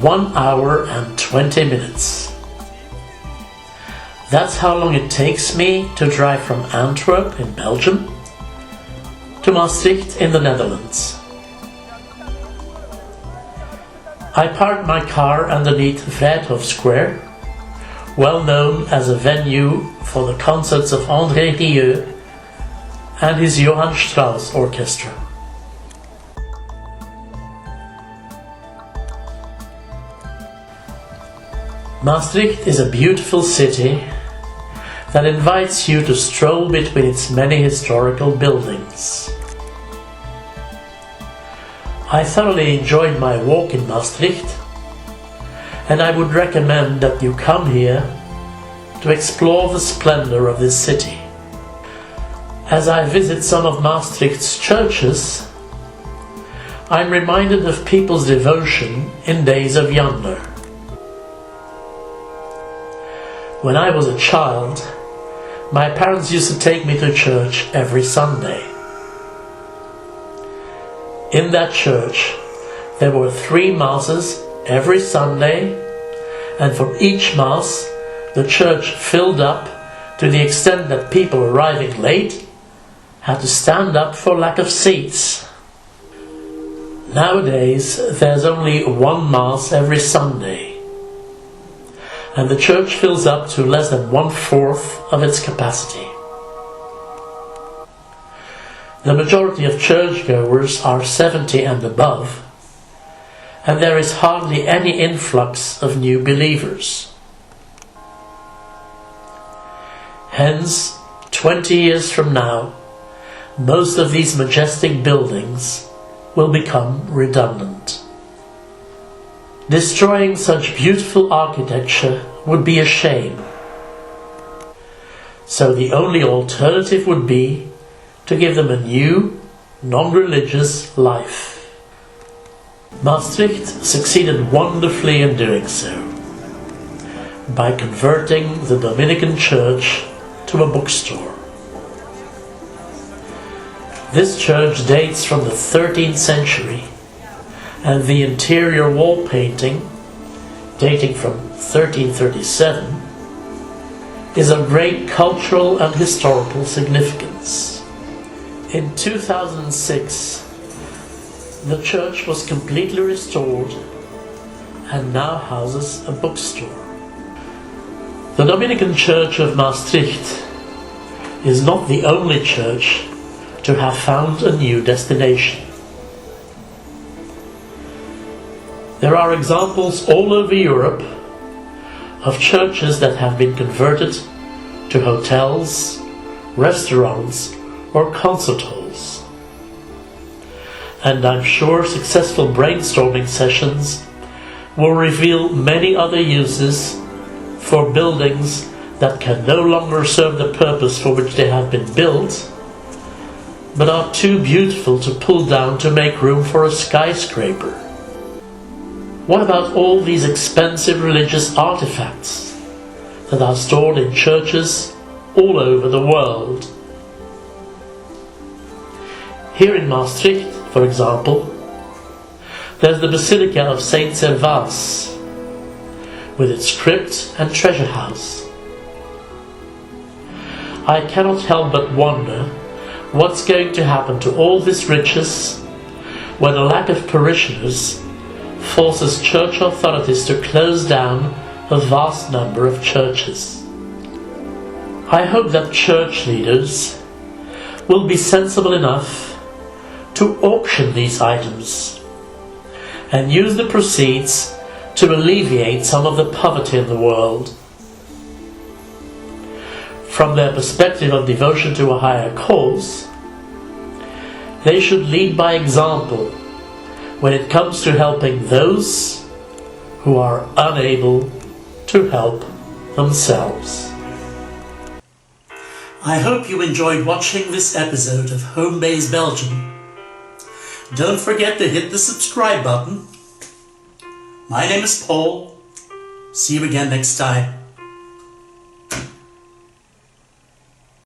1 hour and 20 minutes. That's how long it takes me to drive from Antwerp in Belgium to Maastricht in the Netherlands. I parked my car underneath Vrijthof Square, well known as a venue for the concerts of André Rieu and his Johann Strauss Orchestra. Maastricht is a beautiful city that invites you to stroll between its many historical buildings. I thoroughly enjoyed my walk in Maastricht, and I would recommend that you come here to explore the splendor of this city. As I visit some of Maastricht's churches, I'm reminded of people's devotion in days of yonder. When I was a child, my parents used to take me to church every Sunday. In that church, there were 3 masses every Sunday, and for each mass, the church filled up to the extent that people arriving late had to stand up for lack of seats. Nowadays, there's only 1 mass every Sunday, and the church fills up to less than 1/4 of its capacity. The majority of churchgoers are 70 and above, and there is hardly any influx of new believers. Hence, 20 years from now, most of these majestic buildings will become redundant. Destroying such beautiful architecture would be a shame. So the only alternative would be to give them a new, non-religious life. Maastricht succeeded wonderfully in doing so, by converting the Dominican church to a bookstore. This church dates from the 13th century, and the interior wall painting, dating from 1337, is of great cultural and historical significance. In 2006, the church was completely restored and now houses a bookstore. The Dominican Church of Maastricht is not the only church to have found a new destination. There are examples all over Europe of churches that have been converted to hotels, restaurants, or concert halls. And I'm sure successful brainstorming sessions will reveal many other uses for buildings that can no longer serve the purpose for which they have been built, but are too beautiful to pull down to make room for a skyscraper. What about all these expensive religious artifacts that are stored in churches all over the world? Here in Maastricht, for example, there's the Basilica of Saint Servaas, with its crypt and treasure house. I cannot help but wonder what's going to happen to all this riches when a lack of parishioners forces church authorities to close down a vast number of churches. I hope that church leaders will be sensible enough to auction these items and use the proceeds to alleviate some of the poverty in the world. From their perspective of devotion to a higher cause, they should lead by example when it comes to helping those who are unable to help themselves. I hope you enjoyed watching this episode of Home Base Belgium. Don't forget to hit the subscribe button. My name is Paul. See you again next time.